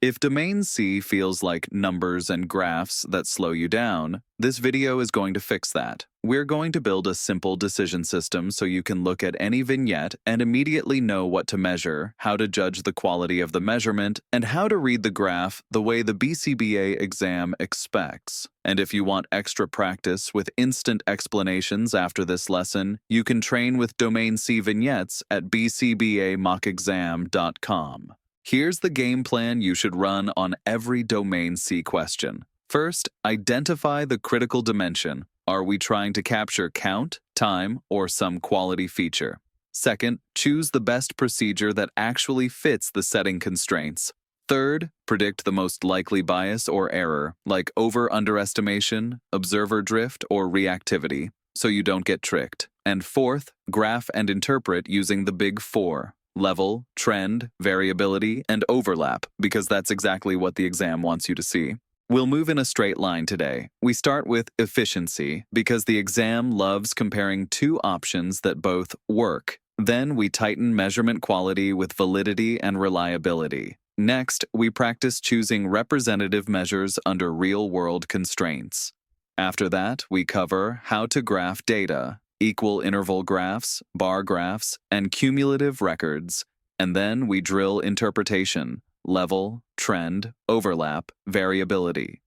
If Domain C feels like numbers and graphs that slow you down, this video is going to fix that. We're going to build a simple decision system so you can look at any vignette and immediately know what to measure, how to judge the quality of the measurement, and how to read the graph the way the BCBA exam expects. And if you want extra practice with instant explanations after this lesson, you can train with Domain C vignettes at bcbamockexam.com. Here's the game plan you should run on every Domain C question. First, identify the critical dimension. Are we trying to capture count, time, or some quality feature? Second, choose the best procedure that actually fits the setting constraints. Third, predict the most likely bias or error, like over-underestimation, observer drift, or reactivity, so you don't get tricked. And fourth, graph and interpret using the big four: level, trend, variability, and overlap, because that's exactly what the exam wants you to see. We'll move in a straight line today. We start with efficiency, because the exam loves comparing two options that both work. Then we tighten measurement quality with validity and reliability. Next, we practice choosing representative measures under real-world constraints. After that, we cover how to graph data, equal interval graphs, bar graphs, and cumulative records, and then we drill interpretation, level, trend, overlap, variability.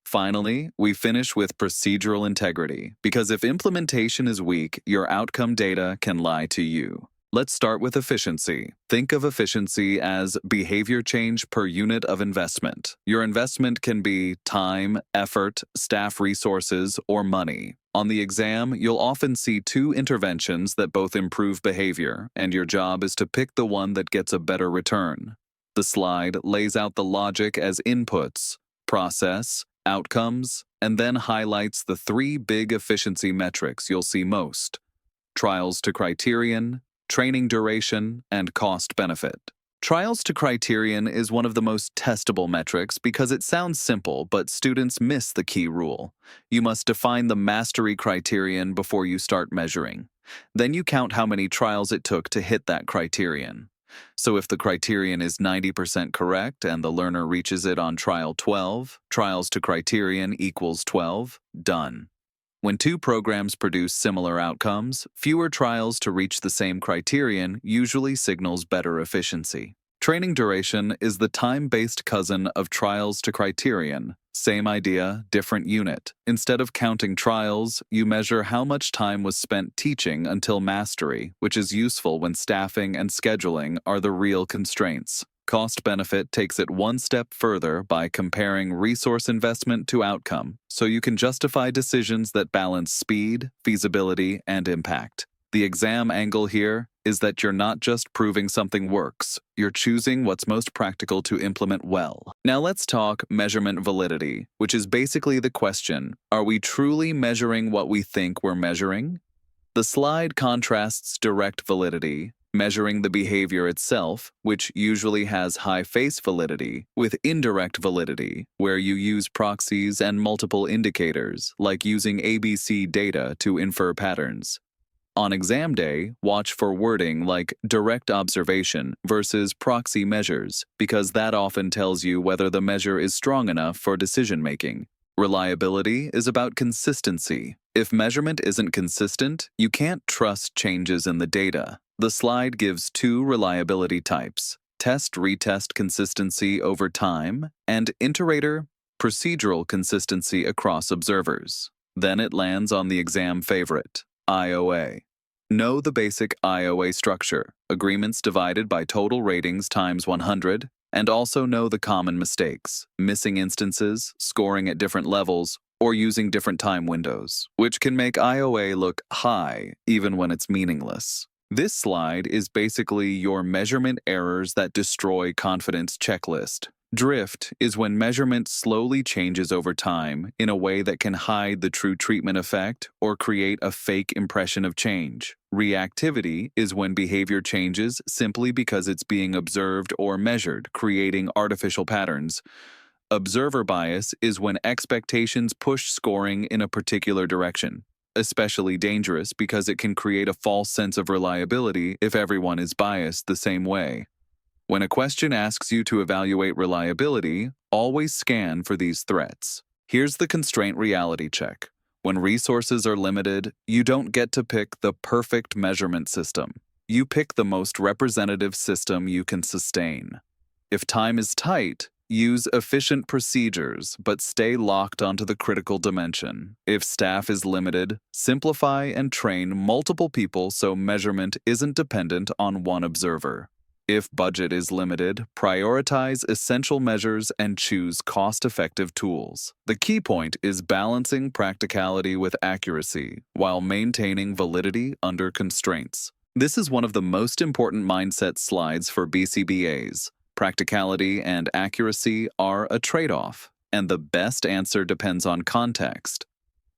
Finally, we finish with procedural integrity, because if implementation is weak, your outcome data can lie to you. Let's start with efficiency. Think of efficiency as behavior change per unit of investment. Your investment can be time, effort, staff resources, or money. On the exam, you'll often see two interventions that both improve behavior, and your job is to pick the one that gets a better return. The slide lays out the logic as inputs, process, outcomes, and then highlights the three big efficiency metrics you'll see most: trials to criterion, training duration, and cost-benefit. Trials to criterion is one of the most testable metrics because it sounds simple, but students miss the key rule. You must define the mastery criterion before you start measuring. Then you count how many trials it took to hit that criterion. So if the criterion is 90% correct and the learner reaches it on trial 12, trials to criterion equals 12, done. When two programs produce similar outcomes, fewer trials to reach the same criterion usually signals better efficiency. Training duration is the time-based cousin of trials to criterion. Same idea, different unit. Instead of counting trials, you measure how much time was spent teaching until mastery, which is useful when staffing and scheduling are the real constraints. Cost-benefit takes it one step further by comparing resource investment to outcome, so you can justify decisions that balance speed, feasibility, and impact. The exam angle here is that you're not just proving something works, you're choosing what's most practical to implement well. Now let's talk measurement validity, which is basically the question: are we truly measuring what we think we're measuring? The slide contrasts direct validity, measuring the behavior itself, which usually has high face validity, with indirect validity, where you use proxies and multiple indicators, like using ABC data to infer patterns. On exam day, watch for wording like direct observation versus proxy measures, because that often tells you whether the measure is strong enough for decision-making. Reliability is about consistency. If measurement isn't consistent, you can't trust changes in the data. The slide gives two reliability types: test-retest consistency over time, and interrater, procedural consistency across observers. Then it lands on the exam favorite, IOA. Know the basic IOA structure, agreements divided by total ratings times 100, and also know the common mistakes, missing instances, scoring at different levels, or using different time windows, which can make IOA look high even when it's meaningless. This slide is basically your measurement errors that destroy confidence checklist. Drift is when measurement slowly changes over time in a way that can hide the true treatment effect or create a fake impression of change. Reactivity is when behavior changes simply because it's being observed or measured, creating artificial patterns. Observer bias is when expectations push scoring in a particular direction, especially dangerous because it can create a false sense of reliability if everyone is biased the same way. When a question asks you to evaluate reliability, always scan for these threats. Here's the constraint reality check. When resources are limited, you don't get to pick the perfect measurement system. You pick the most representative system you can sustain. If time is tight, use efficient procedures, but stay locked onto the critical dimension. If staff is limited, simplify and train multiple people so measurement isn't dependent on one observer. If budget is limited, prioritize essential measures and choose cost-effective tools. The key point is balancing practicality with accuracy while maintaining validity under constraints. This is one of the most important mindset slides for BCBAs. Practicality and accuracy are a trade-off, and the best answer depends on context.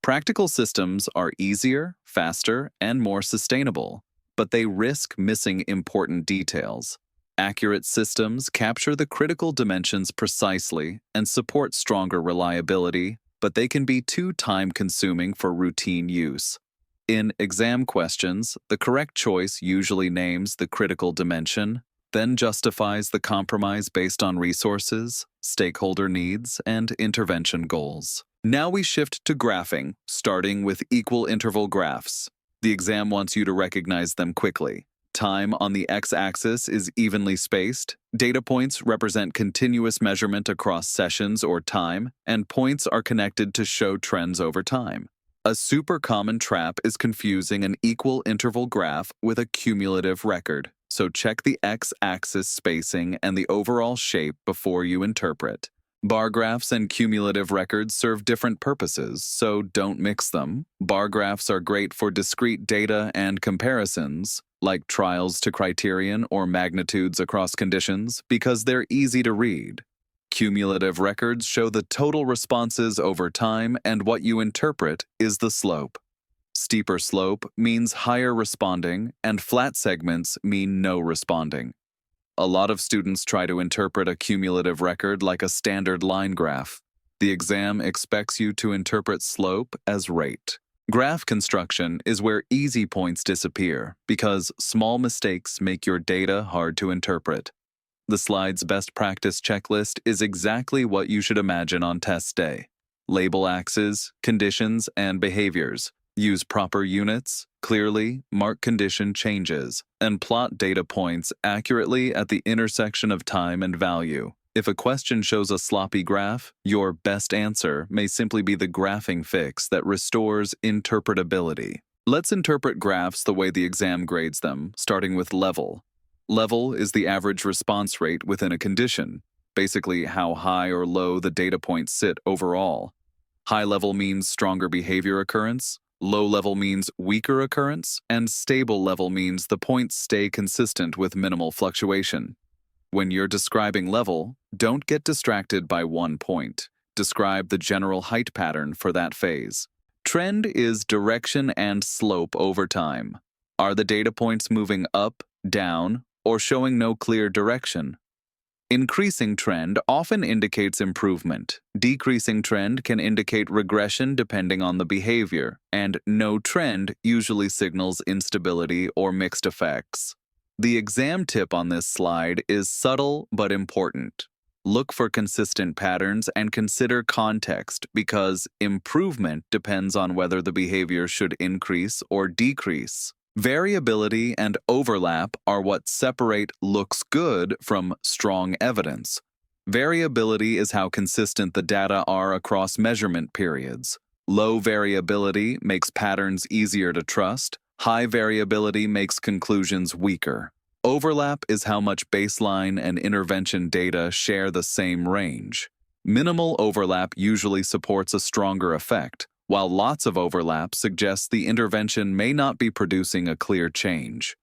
Practical systems are easier, faster, and more sustainable, but they risk missing important details. Accurate systems capture the critical dimensions precisely and support stronger reliability, but they can be too time-consuming for routine use. In exam questions, the correct choice usually names the critical dimension, then justifies the compromise based on resources, stakeholder needs, and intervention goals. Now we shift to graphing, starting with equal interval graphs. The exam wants you to recognize them quickly. Time on the x-axis is evenly spaced, data points represent continuous measurement across sessions or time, and points are connected to show trends over time. A super common trap is confusing an equal interval graph with a cumulative record. So check the x-axis spacing and the overall shape before you interpret. Bar graphs and cumulative records serve different purposes, so don't mix them. Bar graphs are great for discrete data and comparisons, like trials to criterion or magnitudes across conditions, because they're easy to read. Cumulative records show the total responses over time, and what you interpret is the slope. Steeper slope means higher responding, and flat segments mean no responding. A lot of students try to interpret a cumulative record like a standard line graph. The exam expects you to interpret slope as rate. Graph construction is where easy points disappear because small mistakes make your data hard to interpret. The slide's best practice checklist is exactly what you should imagine on test day. Label axes, conditions, and behaviors. Use proper units, clearly mark condition changes, and plot data points accurately at the intersection of time and value. If a question shows a sloppy graph, your best answer may simply be the graphing fix that restores interpretability. Let's interpret graphs the way the exam grades them, starting with level. Level is the average response rate within a condition, basically how high or low the data points sit overall. High level means stronger behavior occurrence, low level means weaker occurrence, and stable level means the points stay consistent with minimal fluctuation. When you're describing level, don't get distracted by one point. Describe the general height pattern for that phase. Trend is direction and slope over time. Are the data points moving up, down, or showing no clear direction? Increasing trend often indicates improvement. Decreasing trend can indicate regression depending on the behavior, and no trend usually signals instability or mixed effects. The exam tip on this slide is subtle but important. Look for consistent patterns and consider context because improvement depends on whether the behavior should increase or decrease. Variability and overlap are what separate looks good from strong evidence. Variability is how consistent the data are across measurement periods. Low variability makes patterns easier to trust. High variability makes conclusions weaker. Overlap is how much baseline and intervention data share the same range. Minimal overlap usually supports a stronger effect, while lots of overlap suggests the intervention may not be producing a clear change.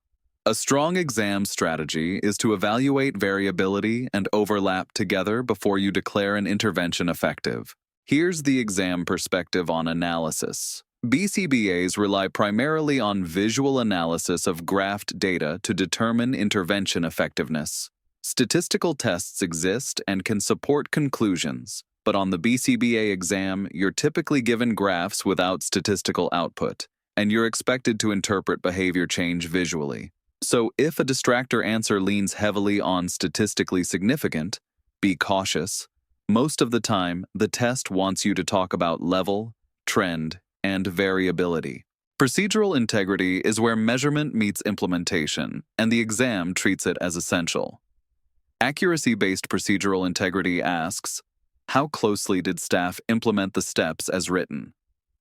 A strong exam strategy is to evaluate variability and overlap together before you declare an intervention effective. Here's the exam perspective on analysis. BCBAs rely primarily on visual analysis of graphed data to determine intervention effectiveness. Statistical tests exist and can support conclusions, but on the BCBA exam, you're typically given graphs without statistical output, and you're expected to interpret behavior change visually. So if a distractor answer leans heavily on statistically significant, be cautious. Most of the time, the test wants you to talk about level, trend, and variability. Procedural integrity is where measurement meets implementation, and the exam treats it as essential. Accuracy-based procedural integrity asks, how closely did staff implement the steps as written?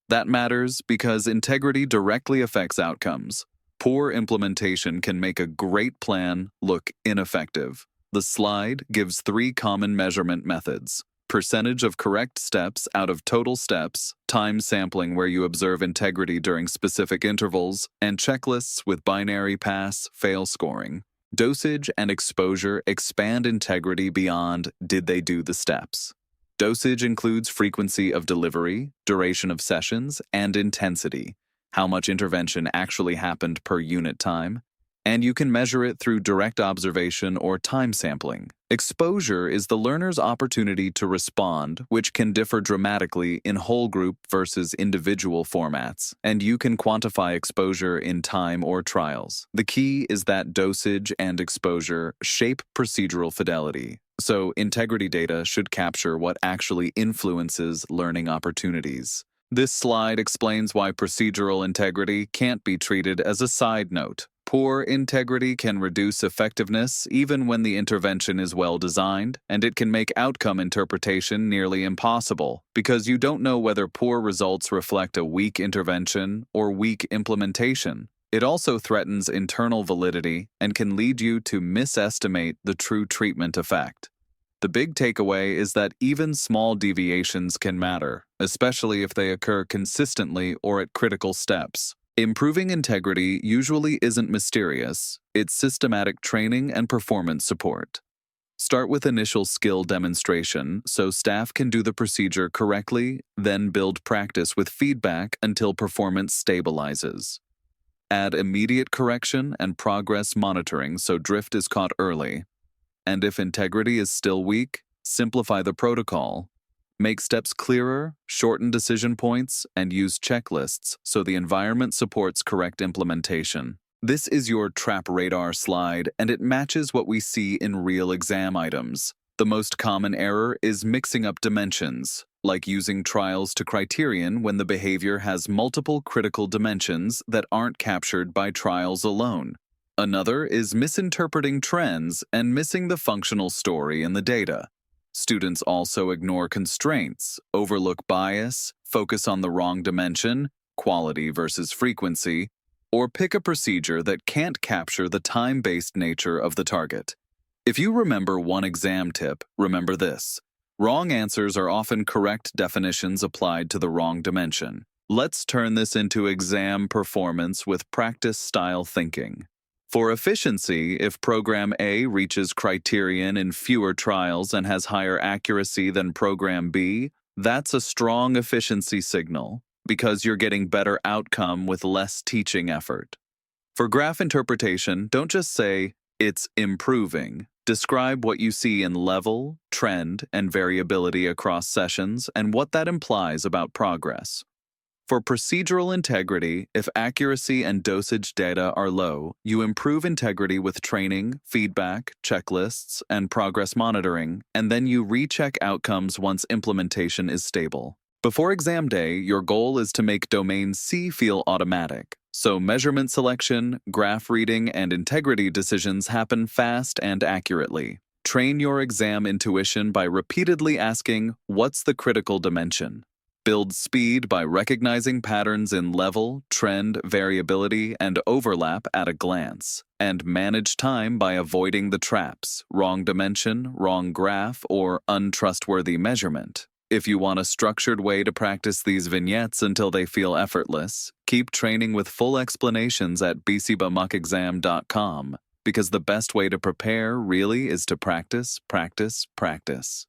That matters because integrity directly affects outcomes. Poor implementation can make a great plan look ineffective. The slide gives 3 common measurement methods: percentage of correct steps out of total steps, time sampling where you observe integrity during specific intervals, and checklists with binary pass-fail scoring. Dosage and exposure expand integrity beyond did they do the steps. Dosage includes frequency of delivery, duration of sessions, and intensity, how much intervention actually happened per unit time, and you can measure it through direct observation or time sampling. Exposure is the learner's opportunity to respond, which can differ dramatically in whole group versus individual formats, and you can quantify exposure in time or trials. The key is that dosage and exposure shape procedural fidelity, so integrity data should capture what actually influences learning opportunities. This slide explains why procedural integrity can't be treated as a side note. Poor integrity can reduce effectiveness even when the intervention is well designed, and it can make outcome interpretation nearly impossible because you don't know whether poor results reflect a weak intervention or weak implementation. It also threatens internal validity and can lead you to misestimate the true treatment effect. The big takeaway is that even small deviations can matter, especially if they occur consistently or at critical steps. Improving integrity usually isn't mysterious, it's systematic training and performance support. Start with initial skill demonstration so staff can do the procedure correctly, then build practice with feedback until performance stabilizes. Add immediate correction and progress monitoring so drift is caught early. And if integrity is still weak, simplify the protocol. Make steps clearer, shorten decision points, and use checklists so the environment supports correct implementation. This is your trap radar slide, and it matches what we see in real exam items. The most common error is mixing up dimensions, like using trials to criterion when the behavior has multiple critical dimensions that aren't captured by trials alone. Another is misinterpreting trends and missing the functional story in the data. Students also ignore constraints, overlook bias, focus on the wrong dimension, quality versus frequency, or pick a procedure that can't capture the time-based nature of the target. If you remember one exam tip, remember this: wrong answers are often correct definitions applied to the wrong dimension. Let's turn this into exam performance with practice-style thinking. For efficiency, if Program A reaches criterion in fewer trials and has higher accuracy than Program B, that's a strong efficiency signal because you're getting better outcome with less teaching effort. For graph interpretation, don't just say, it's improving. Describe what you see in level, trend, and variability across sessions and what that implies about progress. For procedural integrity, if accuracy and dosage data are low, you improve integrity with training, feedback, checklists, and progress monitoring, and then you recheck outcomes once implementation is stable. Before exam day, your goal is to make Domain C feel automatic, so measurement selection, graph reading, and integrity decisions happen fast and accurately. Train your exam intuition by repeatedly asking, what's the critical dimension? Build speed by recognizing patterns in level, trend, variability, and overlap at a glance. And manage time by avoiding the traps, wrong dimension, wrong graph, or untrustworthy measurement. If you want a structured way to practice these vignettes until they feel effortless, keep training with full explanations at bcbamuckexam.com, because the best way to prepare really is to practice, practice, practice.